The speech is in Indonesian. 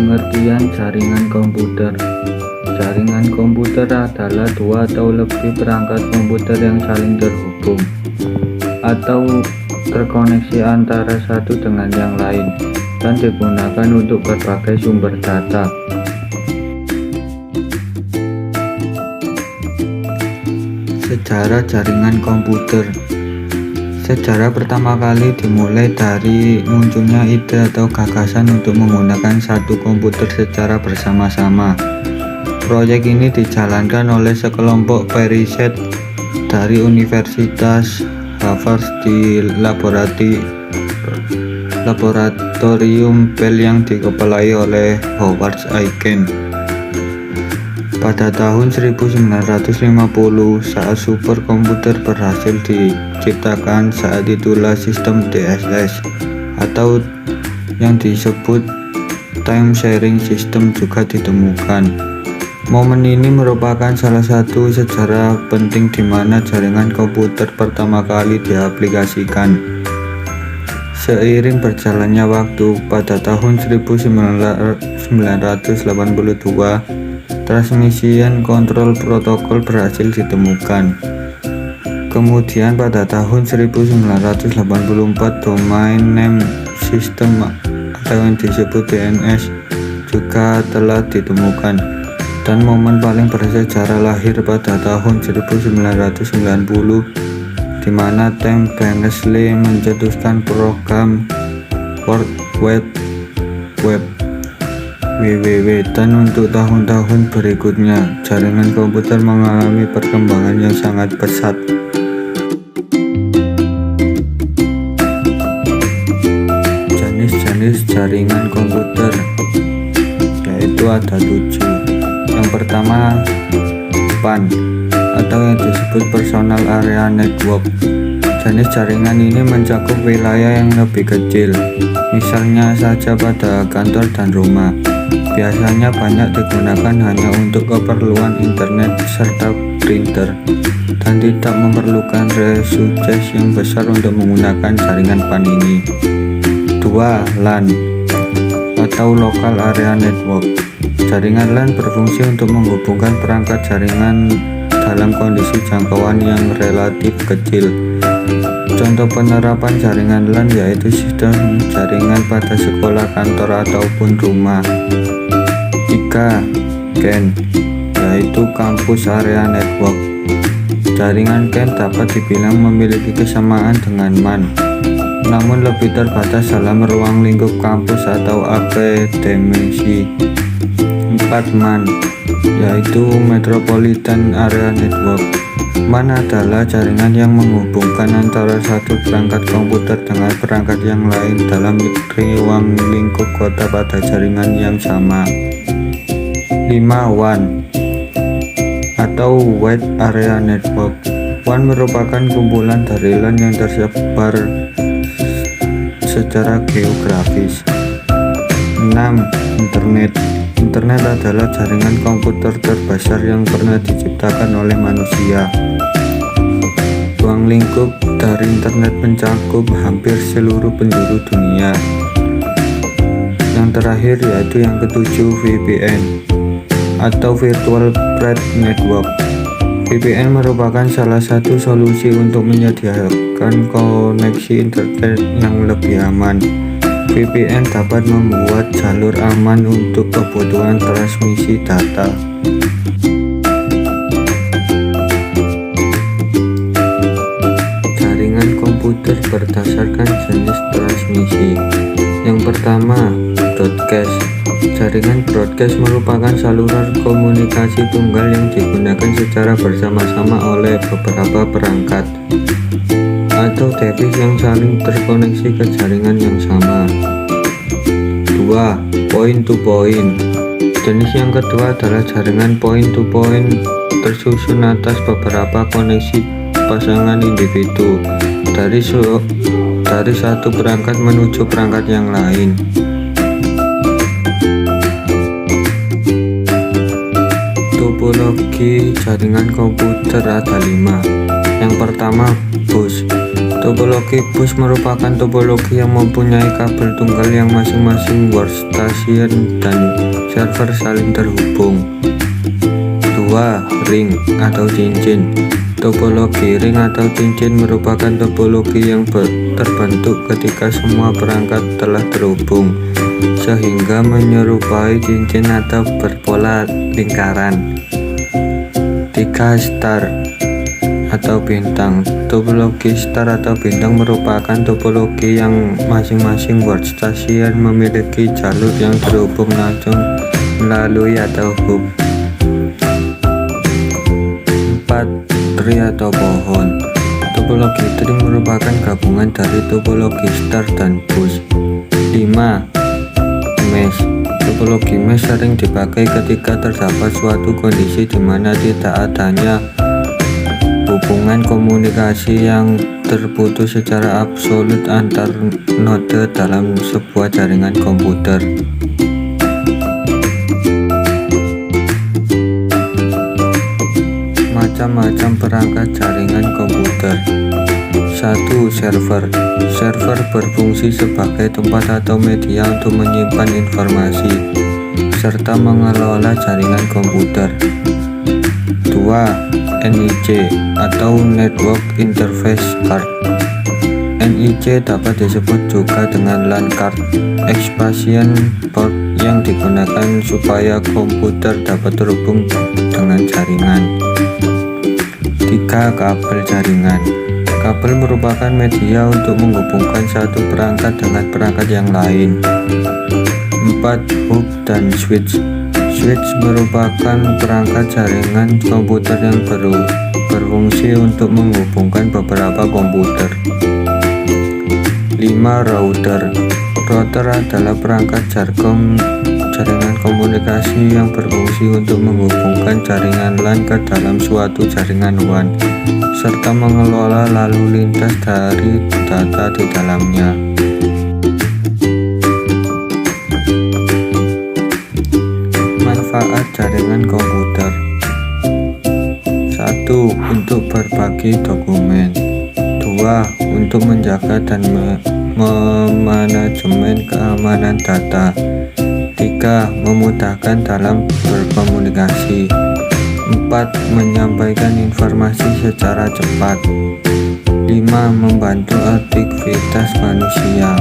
Pengertian jaringan komputer. Jaringan komputer adalah dua atau lebih perangkat komputer yang saling terhubung atau terkoneksi antara satu dengan yang lain dan digunakan untuk berbagai sumber data. Sejarah jaringan komputer. Sejarah pertama kali dimulai dari munculnya ide atau gagasan untuk menggunakan satu komputer secara bersama-sama. Proyek ini dijalankan oleh sekelompok periset dari Universitas Harvard di laboratorium Bell yang dikepalai oleh Howard Aiken. Pada tahun 1950, saat superkomputer berhasil diciptakan, saat itulah sistem DSS atau yang disebut time sharing system juga ditemukan. Momen ini merupakan salah satu sejarah penting di mana jaringan komputer pertama kali diaplikasikan. Seiring berjalannya waktu, pada tahun 1982, transmisian kontrol protokol berhasil ditemukan. Kemudian pada tahun 1984, domain name system atau yang disebut DNS juga telah ditemukan. Dan momen paling bersejarah lahir pada tahun 1990, di mana Tim Berners-Lee mencetuskan program World Wide Web (WWW), dan untuk tahun-tahun berikutnya jaringan komputer mengalami perkembangan yang sangat pesat. Jenis-jenis jaringan komputer yaitu ada 7. Yang pertama, PAN atau yang disebut Personal Area Network. Jenis jaringan ini mencakup wilayah yang lebih kecil, misalnya saja pada kantor dan rumah. Biasanya banyak digunakan hanya untuk keperluan internet serta printer, dan tidak memerlukan resources yang besar untuk menggunakan jaringan PAN ini. 2. LAN atau Local Area Network. Jaringan LAN berfungsi untuk menghubungkan perangkat jaringan dalam kondisi jangkauan yang relatif kecil. Contoh penerapan jaringan LAN yaitu sistem jaringan pada sekolah, kantor, ataupun rumah. 3. CAN yaitu Campus Area Network. Jaringan CAN dapat dibilang memiliki kesamaan dengan MAN, namun lebih terbatas dalam ruang lingkup kampus atau akademisi. 4. MAN yaitu Metropolitan Area Network. MAN adalah jaringan yang menghubungkan antara satu perangkat komputer dengan perangkat yang lain dalam ruang lingkup kota pada jaringan yang sama. 5. WAN atau Wide Area Network. WAN merupakan kumpulan dari LAN yang tersebar secara geografis. 6. Internet. Internet adalah jaringan komputer terbesar yang pernah diciptakan oleh manusia. Ruang lingkup dari internet mencakup hampir seluruh penjuru dunia. Yang terakhir yaitu yang ketujuh, VPN atau Virtual Private Network. VPN merupakan salah satu solusi untuk menyediakan koneksi internet yang lebih aman. VPN dapat membuat jalur aman untuk kebutuhan transmisi data. Jaringan komputer berdasarkan jenis transmisi. Yang pertama, broadcast. Jaringan broadcast merupakan saluran komunikasi tunggal yang digunakan secara bersama-sama oleh beberapa perangkat atau device yang saling terkoneksi ke jaringan yang sama. 2. Point to point. Jenis yang kedua adalah jaringan point to point tersusun atas beberapa koneksi pasangan individu dari satu perangkat menuju perangkat yang lain. Topologi jaringan komputer ada 5. Yang pertama, bus. Topologi bus merupakan topologi yang mempunyai kabel tunggal yang masing-masing workstation dan server saling terhubung. 2. Ring atau cincin. Topologi ring atau cincin merupakan topologi yang terbentuk ketika semua perangkat telah terhubung, sehingga menyerupai cincin atau berpola lingkaran. 3. Star atau bintang. Topologi star atau bintang merupakan topologi yang masing-masing workstation memiliki jalur yang terhubung langsung melalui atau hub. 4. Tree atau pohon. Topologi tree merupakan gabungan dari topologi star dan bus. 5. Mesh. Topologi mesh sering dipakai ketika terdapat suatu kondisi di mana tidak adanya hubungan komunikasi yang terputus secara absolut antar node dalam sebuah jaringan komputer. Macam-macam perangkat jaringan komputer. 1. Server. Server berfungsi sebagai tempat atau media untuk menyimpan informasi serta mengelola jaringan komputer. 2. NIC atau Network Interface Card. NIC dapat disebut juga dengan LAN card, expansion port yang digunakan supaya komputer dapat terhubung dengan jaringan. 3. Kabel jaringan. Kabel merupakan media untuk menghubungkan satu perangkat dengan perangkat yang lain. 4. Hub dan switch. Switch merupakan perangkat jaringan komputer yang berfungsi untuk menghubungkan beberapa komputer. 5. Router. Router adalah perangkat jaringan komunikasi yang berfungsi untuk menghubungkan jaringan LAN ke dalam suatu jaringan WAN serta mengelola lalu lintas dari data di dalamnya. Manfaat jaringan komputer. 1. Untuk berbagi dokumen. 2. Untuk menjaga dan memanajemen keamanan data. 3. Memudahkan dalam berkomunikasi. 4. Menyampaikan informasi secara cepat. 5. Membantu aktivitas manusia.